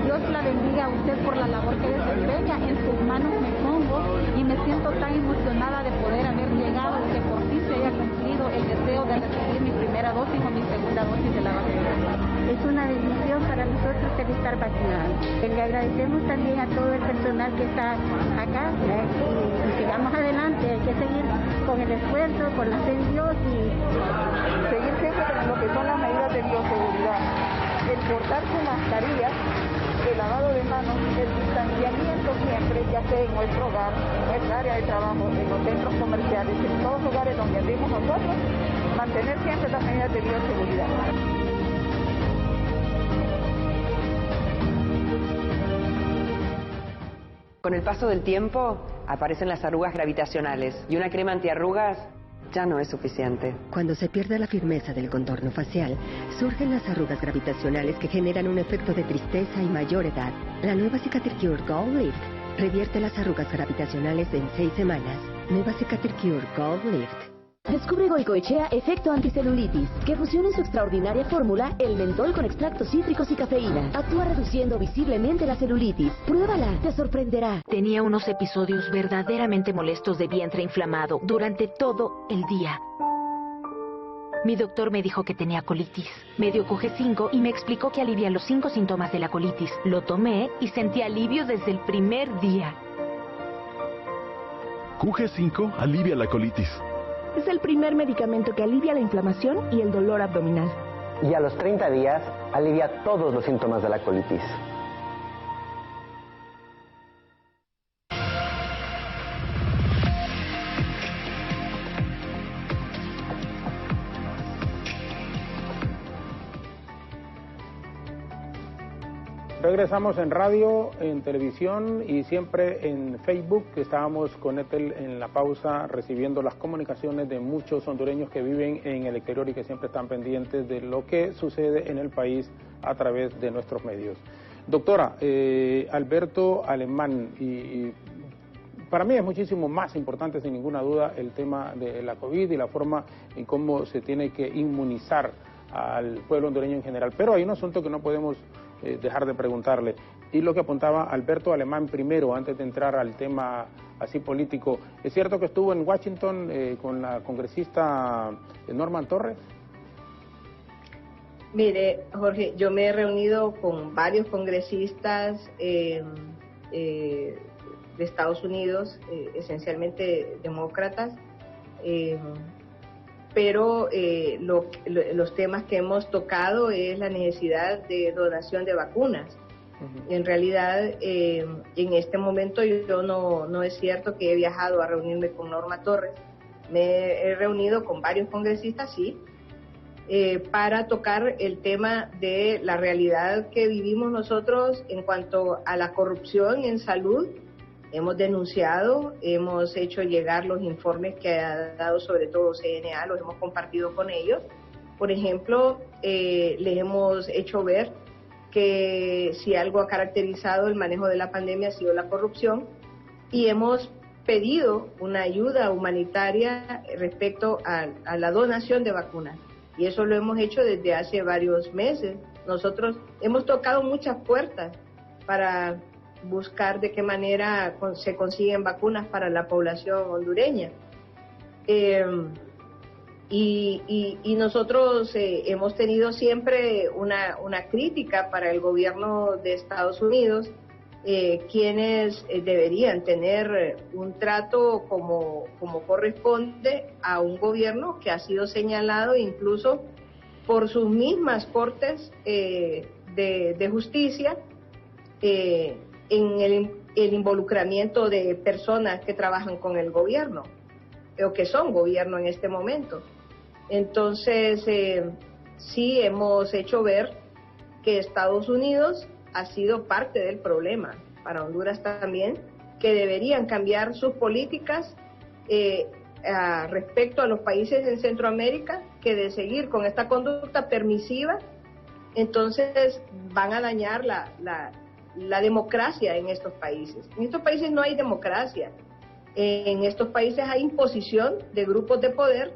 Dios la bendiga a usted por la labor que desempeña. En sus manos me pongo y me siento tan emocionada de poder haber llegado, que por fin se haya cumplido el deseo de recibir mi primera dosis o mi segunda dosis de la vacuna. Es una bendición para nosotros el estar vacunados. Le agradecemos también a todo el personal que está acá y sigamos adelante. Hay que seguir con el esfuerzo, con la fe en Dios y seguir siempre con lo que son las medidas de bioseguridad. El portar su mascarilla, el lavado de manos, el distanciamiento siempre, ya sea en nuestro hogar, en nuestra área de trabajo, en los centros comerciales, en todos los lugares donde andemos nosotros, mantener siempre las medidas de bioseguridad. Con el paso del tiempo aparecen las arrugas gravitacionales y una crema antiarrugas ya no es suficiente. Cuando se pierde la firmeza del contorno facial, surgen las arrugas gravitacionales que generan un efecto de tristeza y mayor edad. La nueva Cicatricure Gold Lift revierte las arrugas gravitacionales en 6 semanas. Nueva Cicatricure Gold Lift. Descubre Goicoechea Efecto Anticelulitis, que fusiona en su extraordinaria fórmula el mentol con extractos cítricos y cafeína. Actúa reduciendo visiblemente la celulitis. Pruébala, te sorprenderá. Tenía unos episodios verdaderamente molestos de vientre inflamado durante todo el día. Mi doctor me dijo que tenía colitis. Me dio QG5 y me explicó que alivia los 5 síntomas de la colitis. Lo tomé y sentí alivio desde el primer día. QG5 alivia la colitis. Es el primer medicamento que alivia la inflamación y el dolor abdominal. Y a los 30 días alivia todos los síntomas de la colitis. Regresamos en radio, en televisión y siempre en Facebook, que estábamos con Ethel en la pausa recibiendo las comunicaciones de muchos hondureños que viven en el exterior y que siempre están pendientes de lo que sucede en el país a través de nuestros medios. Doctora, Alberto Alemán, y para mí es muchísimo más importante, sin ninguna duda, el tema de la COVID y la forma en cómo se tiene que inmunizar al pueblo hondureño en general. Pero hay un asunto que no podemos dejar de preguntarle, y lo que apuntaba Alberto Alemán primero, antes de entrar al tema así político. ¿Es cierto que estuvo en Washington con la congresista Norman Torres? Mire, Jorge, yo me he reunido con varios congresistas de Estados Unidos, esencialmente demócratas, pero los temas que hemos tocado es la necesidad de donación de vacunas. En realidad, en este momento yo no es cierto que he viajado a reunirme con Norma Torres. Me he reunido con varios congresistas, sí, para tocar el tema de la realidad que vivimos nosotros en cuanto a la corrupción en salud. Hemos denunciado, hemos hecho llegar los informes que ha dado sobre todo CNA, los hemos compartido con ellos. Por ejemplo, les hemos hecho ver que si algo ha caracterizado el manejo de la pandemia ha sido la corrupción, y hemos pedido una ayuda humanitaria respecto a la donación de vacunas. Y eso lo hemos hecho desde hace varios meses. Nosotros hemos tocado muchas puertas para buscar de qué manera se consiguen vacunas para la población hondureña. Y nosotros hemos tenido siempre una crítica para el gobierno de Estados Unidos, quienes deberían tener un trato como corresponde a un gobierno que ha sido señalado incluso por sus mismas cortes de justicia en el involucramiento de personas que trabajan con el gobierno o que son gobierno en este momento. Entonces, sí hemos hecho ver que Estados Unidos ha sido parte del problema para Honduras también, que deberían cambiar sus políticas respecto a los países en Centroamérica, que de seguir con esta conducta permisiva, entonces van a dañar la democracia en estos países. En estos países no hay democracia. En estos países hay imposición de grupos de poder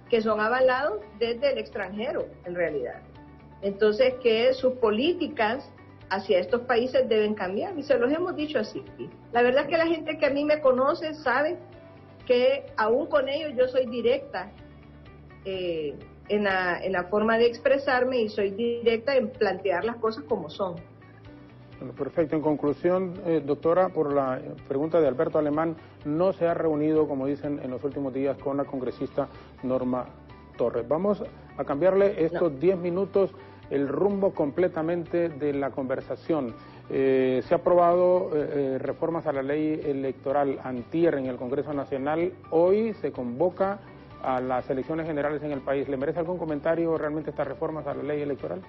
que son avalados desde el extranjero, en realidad. Entonces, que sus políticas hacia estos países deben cambiar, y se los hemos dicho así. La verdad es que la gente que a mí me conoce sabe que aún con ellos yo soy directa en la forma de expresarme y soy directa en plantear las cosas como son. Bueno, perfecto. En conclusión, doctora, por la pregunta de Alberto Alemán, no se ha reunido, como dicen en los últimos días, con la congresista Norma Torres. Vamos a cambiarle estos 10 minutos el rumbo completamente de la conversación. Se ha aprobado reformas a la ley electoral antier en el Congreso Nacional. Hoy se convoca a las elecciones generales en el país. ¿Le merece algún comentario realmente estas reformas a la ley electoral?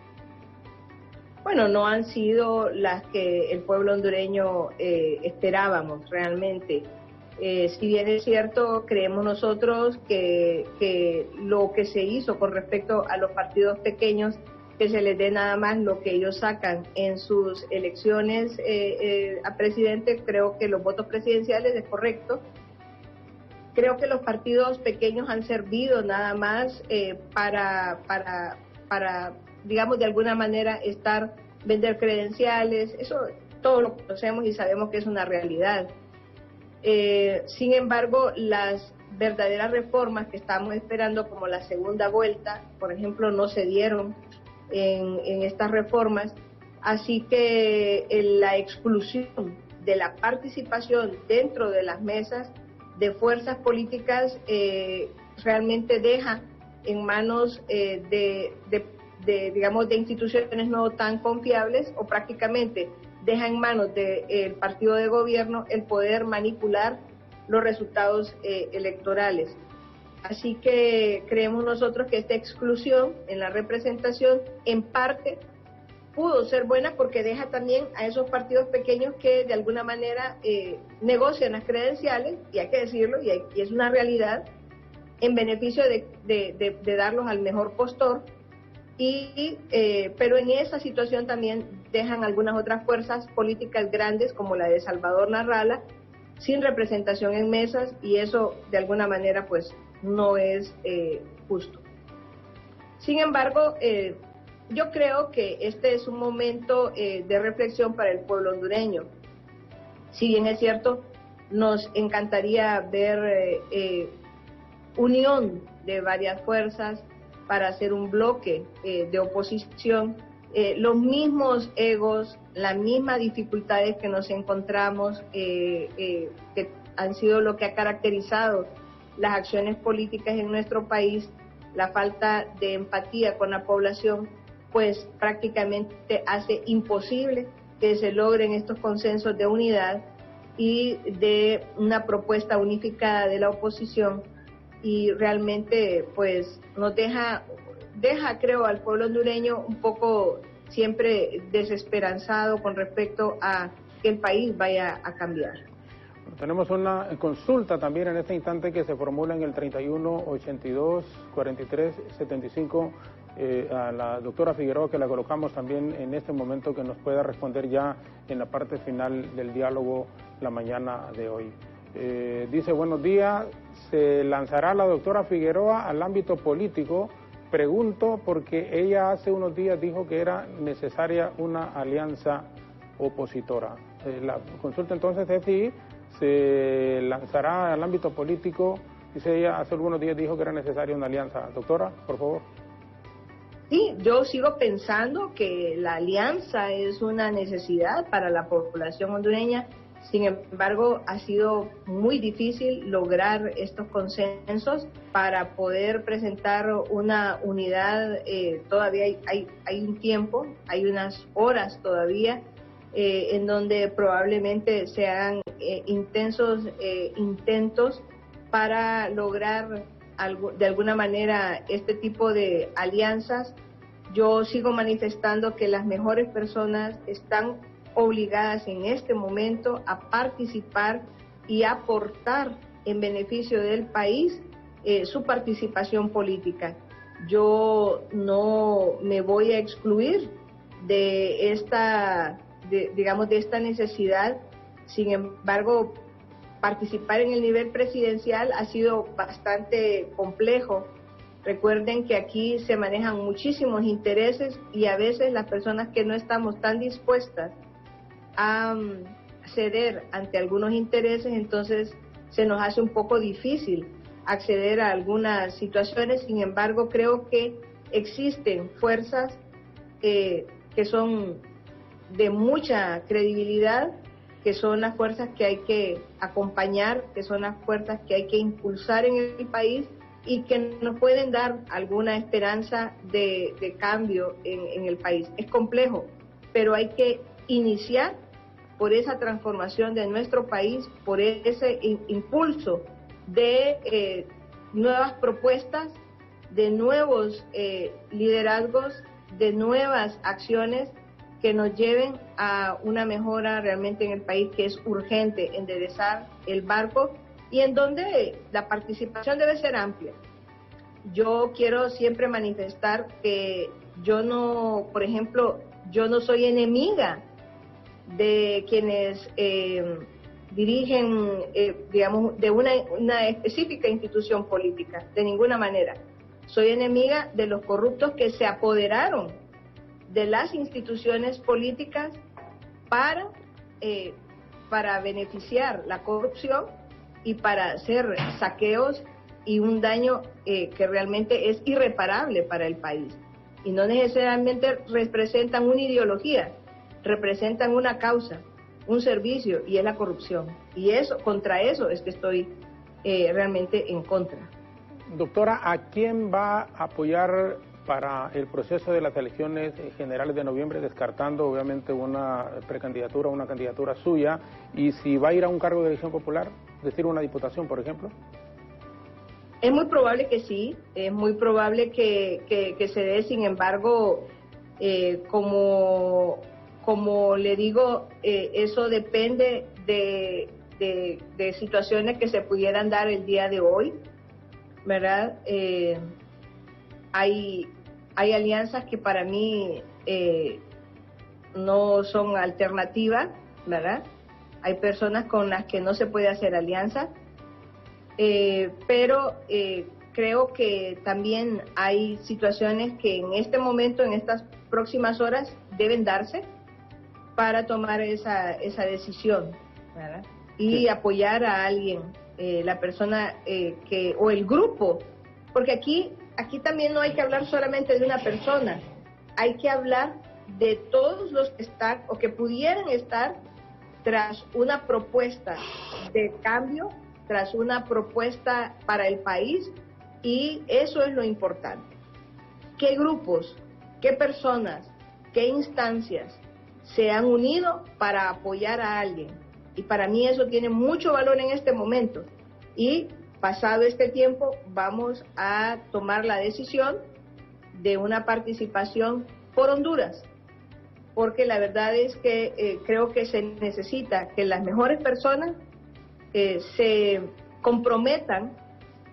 Bueno, no han sido las que el pueblo hondureño esperábamos realmente. Si bien es cierto, creemos nosotros que lo que se hizo con respecto a los partidos pequeños, que se les dé nada más lo que ellos sacan en sus elecciones a presidente, creo que los votos presidenciales es correcto. Creo que los partidos pequeños han servido nada más para digamos, de alguna manera vender credenciales, eso todos lo conocemos y sabemos que es una realidad. Sin embargo, las verdaderas reformas que estamos esperando, como la segunda vuelta, por ejemplo, no se dieron en estas reformas, así que la exclusión de la participación dentro de las mesas de fuerzas políticas realmente deja en manos digamos, de instituciones no tan confiables, o prácticamente deja en manos del partido de gobierno el poder manipular los resultados electorales. Así que creemos nosotros que esta exclusión en la representación en parte pudo ser buena, porque deja también a esos partidos pequeños que de alguna manera negocian las credenciales, y hay que decirlo, y es una realidad, en beneficio de darlos al mejor postor. Pero en esa situación también dejan algunas otras fuerzas políticas grandes, como la de Salvador Narrala, sin representación en mesas, y eso de alguna manera pues no es justo. Sin embargo, yo creo que este es un momento de reflexión para el pueblo hondureño. Si bien es cierto, nos encantaría ver unión de varias fuerzas para hacer un bloque de oposición, los mismos egos, las mismas dificultades que nos encontramos, que han sido lo que ha caracterizado las acciones políticas en nuestro país, la falta de empatía con la población, pues prácticamente hace imposible que se logren estos consensos de unidad y de una propuesta unificada de la oposición. Y realmente pues nos deja creo al pueblo hondureño un poco siempre desesperanzado con respecto a que el país vaya a cambiar. Tenemos una consulta también en este instante que se formula en el 3182-4375 a la doctora Figueroa, que la colocamos también en este momento, que nos pueda responder ya en la parte final del diálogo la mañana de hoy. Dice, buenos días, ¿se lanzará la doctora Figueroa al ámbito político? Pregunto porque ella hace unos días dijo que era necesaria una alianza opositora. La consulta entonces es si se lanzará al ámbito político. Dice ella, hace algunos días dijo que era necesaria una alianza. Doctora, por favor. Sí, yo sigo pensando que la alianza es una necesidad para la población hondureña. Sin embargo, ha sido muy difícil lograr estos consensos para poder presentar una unidad. Todavía hay un tiempo, hay unas horas todavía en donde probablemente se hagan intensos intentos para lograr de alguna manera este tipo de alianzas. Yo sigo manifestando que las mejores personas están obligadas en este momento a participar y aportar en beneficio del país su participación política. Yo no me voy a excluir de esta necesidad. Sin embargo, participar en el nivel presidencial ha sido bastante complejo. Recuerden que aquí se manejan muchísimos intereses y a veces las personas que no estamos tan dispuestas a ceder ante algunos intereses, entonces se nos hace un poco difícil acceder a algunas situaciones. Sin embargo, creo que existen fuerzas que son de mucha credibilidad, que son las fuerzas que hay que acompañar, que son las fuerzas que hay que impulsar en el país y que nos pueden dar alguna esperanza de cambio en el país. Es complejo, pero hay que iniciar por esa transformación de nuestro país, por ese impulso de nuevas propuestas, de nuevos liderazgos, de nuevas acciones que nos lleven a una mejora realmente en el país, que es urgente enderezar el barco y en donde la participación debe ser amplia. Yo quiero siempre manifestar que yo no, por ejemplo, yo no soy enemiga de quienes dirigen, digamos, de una específica institución política, de ninguna manera. Soy enemiga de los corruptos que se apoderaron de las instituciones políticas para beneficiar la corrupción y para hacer saqueos y un daño que realmente es irreparable para el país. Y no necesariamente representan una ideología, representan una causa, un servicio, y es la corrupción. Y eso, contra eso es que estoy realmente en contra. Doctora, ¿a quién va a apoyar para el proceso de las elecciones generales de noviembre, descartando obviamente una precandidatura, una candidatura suya, y si va a ir a un cargo de elección popular, es decir, una diputación, por ejemplo? Es muy probable que sí, es muy probable que se dé. Sin embargo, como le digo, eso depende de situaciones que se pudieran dar el día de hoy, ¿verdad? Hay alianzas que para mí no son alternativas, ¿verdad? Hay personas con las que no se puede hacer alianza, pero creo que también hay situaciones que en este momento, en estas próximas horas, deben darse para tomar esa decisión, ¿verdad? Y apoyar a alguien, la persona o el grupo, porque aquí también no hay que hablar solamente de una persona, hay que hablar de todos los que están o que pudieran estar tras una propuesta de cambio, tras una propuesta para el país, y eso es lo importante. ¿Qué grupos, qué personas, qué instancias se han unido para apoyar a alguien? Y para mí eso tiene mucho valor en este momento. Y pasado este tiempo vamos a tomar la decisión de una participación por Honduras, porque la verdad es que creo que se necesita que las mejores personas se comprometan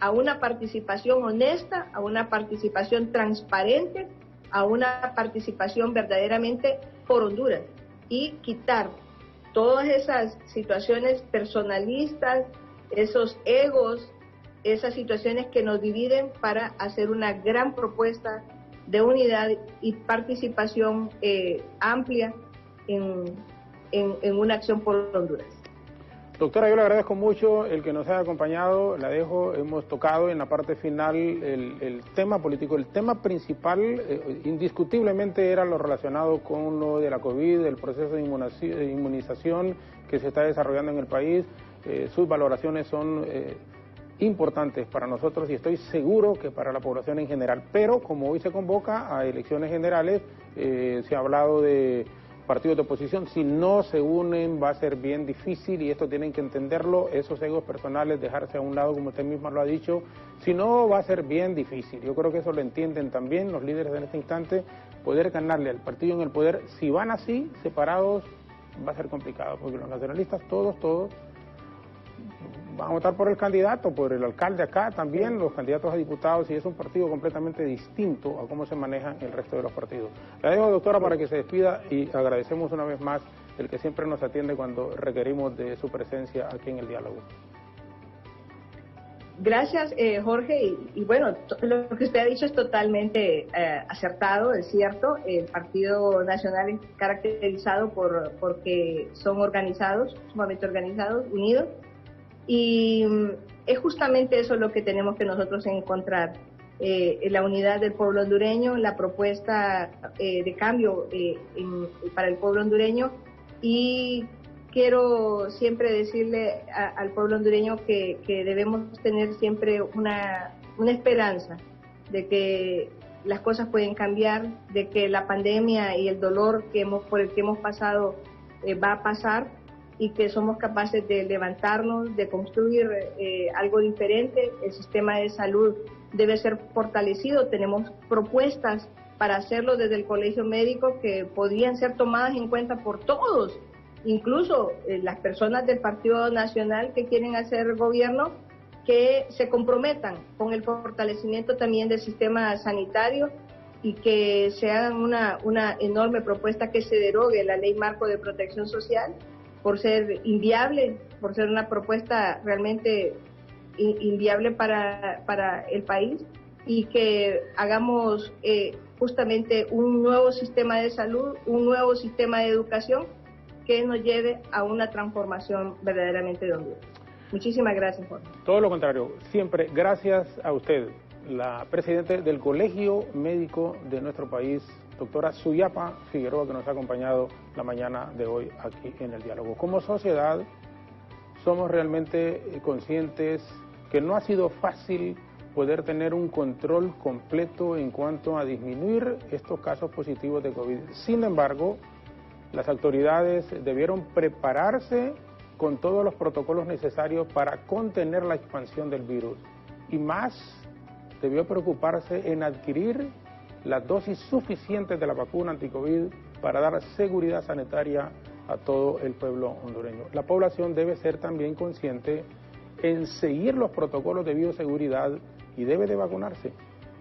a una participación honesta, a una participación transparente, a una participación verdaderamente por Honduras, y quitar todas esas situaciones personalistas esos egos, esas situaciones que nos dividen para hacer una gran propuesta de unidad y participación amplia en una acción por Honduras. Doctora, yo le agradezco mucho el que nos haya acompañado, la dejo, hemos tocado en la parte final el tema político. El tema principal indiscutiblemente era lo relacionado con lo de la COVID, el proceso de inmunización que se está desarrollando en el país. Sus valoraciones son importantes para nosotros y estoy seguro que para la población en general. Pero como hoy se convoca a elecciones generales, se ha hablado de partidos de oposición, si no se unen va a ser bien difícil y esto tienen que entenderlo, esos egos personales, dejarse a un lado como usted misma lo ha dicho, si no va a ser bien difícil. Yo creo que eso lo entienden también los líderes en este instante, poder ganarle al partido en el poder, si van así, separados, va a ser complicado, porque los nacionalistas todos van a votar por el candidato, por el alcalde acá también, los candidatos a diputados, y es un partido completamente distinto a cómo se manejan el resto de los partidos. La dejo, doctora, para que se despida y agradecemos una vez más el que siempre nos atiende cuando requerimos de su presencia aquí en el diálogo. Gracias, Jorge, y bueno, lo que usted ha dicho es totalmente acertado, es cierto. El Partido Nacional es caracterizado porque son organizados, sumamente organizados, unidos, y es justamente eso lo que tenemos que nosotros encontrar, la unidad del pueblo hondureño, la propuesta de cambio para el pueblo hondureño, y quiero siempre decirle al pueblo hondureño que debemos tener siempre una esperanza de que las cosas pueden cambiar, de que la pandemia y el dolor por el que hemos pasado va a pasar, y que somos capaces de levantarnos, de construir algo diferente. El sistema de salud debe ser fortalecido. Tenemos propuestas para hacerlo desde el Colegio Médico que podrían ser tomadas en cuenta por todos, incluso las personas del Partido Nacional que quieren hacer gobierno, que se comprometan con el fortalecimiento también del sistema sanitario y que se hagan una enorme propuesta que se derogue la Ley Marco de Protección Social, por ser inviable, por ser una propuesta realmente inviable para el país, y que hagamos justamente un nuevo sistema de salud, un nuevo sistema de educación que nos lleve a una transformación verdaderamente de Honduras. Muchísimas gracias, Jorge. Todo lo contrario, siempre gracias a usted, la presidenta del Colegio Médico de nuestro país, doctora Suyapa Figueroa, que nos ha acompañado la mañana de hoy aquí en el diálogo. Como sociedad somos realmente conscientes que no ha sido fácil poder tener un control completo en cuanto a disminuir estos casos positivos de COVID. Sin embargo, las autoridades debieron prepararse con todos los protocolos necesarios para contener la expansión del virus, y más debió preocuparse en adquirir las dosis suficientes de la vacuna anticovid para dar seguridad sanitaria a todo el pueblo hondureño. La población debe ser también consciente en seguir los protocolos de bioseguridad y debe de vacunarse,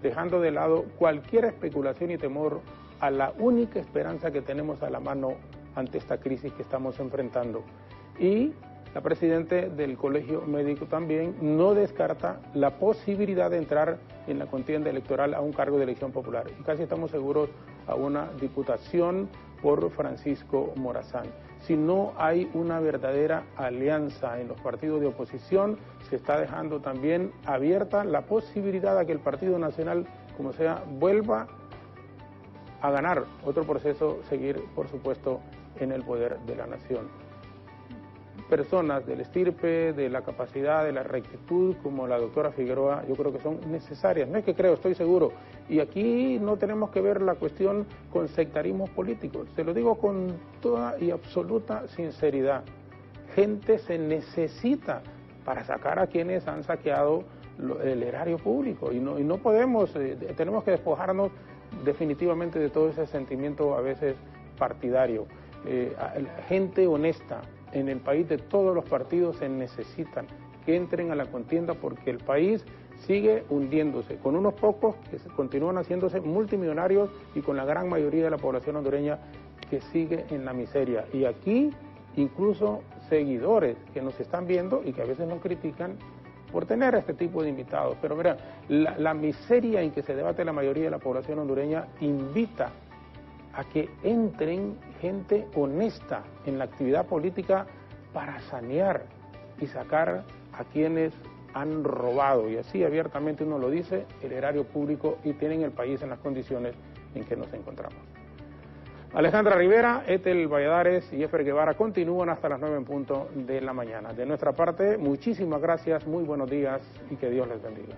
dejando de lado cualquier especulación y temor a la única esperanza que tenemos a la mano ante esta crisis que estamos enfrentando. Y la presidenta del Colegio Médico también no descarta la posibilidad de entrar en la contienda electoral a un cargo de elección popular. Y casi estamos seguros a una diputación por Francisco Morazán. Si no hay una verdadera alianza en los partidos de oposición, se está dejando también abierta la posibilidad de que el Partido Nacional, como sea, vuelva a ganar otro proceso, seguir, por supuesto, en el poder de la nación. Personas del estirpe, de la capacidad, de la rectitud, como la doctora Figueroa, yo creo que son necesarias. No es que creo, estoy seguro. Y aquí no tenemos que ver la cuestión con sectarismos políticos. Se lo digo con toda y absoluta sinceridad. Gente se necesita para sacar a quienes han saqueado el erario público. Y no podemos, tenemos que despojarnos definitivamente de todo ese sentimiento a veces partidario. Gente honesta en el país de todos los partidos se necesitan que entren a la contienda, porque el país sigue hundiéndose, con unos pocos que continúan haciéndose multimillonarios y con la gran mayoría de la población hondureña que sigue en la miseria. Y aquí incluso seguidores que nos están viendo y que a veces nos critican por tener este tipo de invitados. Pero verán, la miseria en que se debate la mayoría de la población hondureña invita a que entren gente honesta en la actividad política para sanear y sacar a quienes han robado, y así abiertamente uno lo dice, el erario público, y tienen el país en las condiciones en que nos encontramos. Alejandra Rivera, Ethel Valladares y Jeffer Guevara continúan hasta las 9 en punto de la mañana. De nuestra parte, muchísimas gracias, muy buenos días y que Dios les bendiga.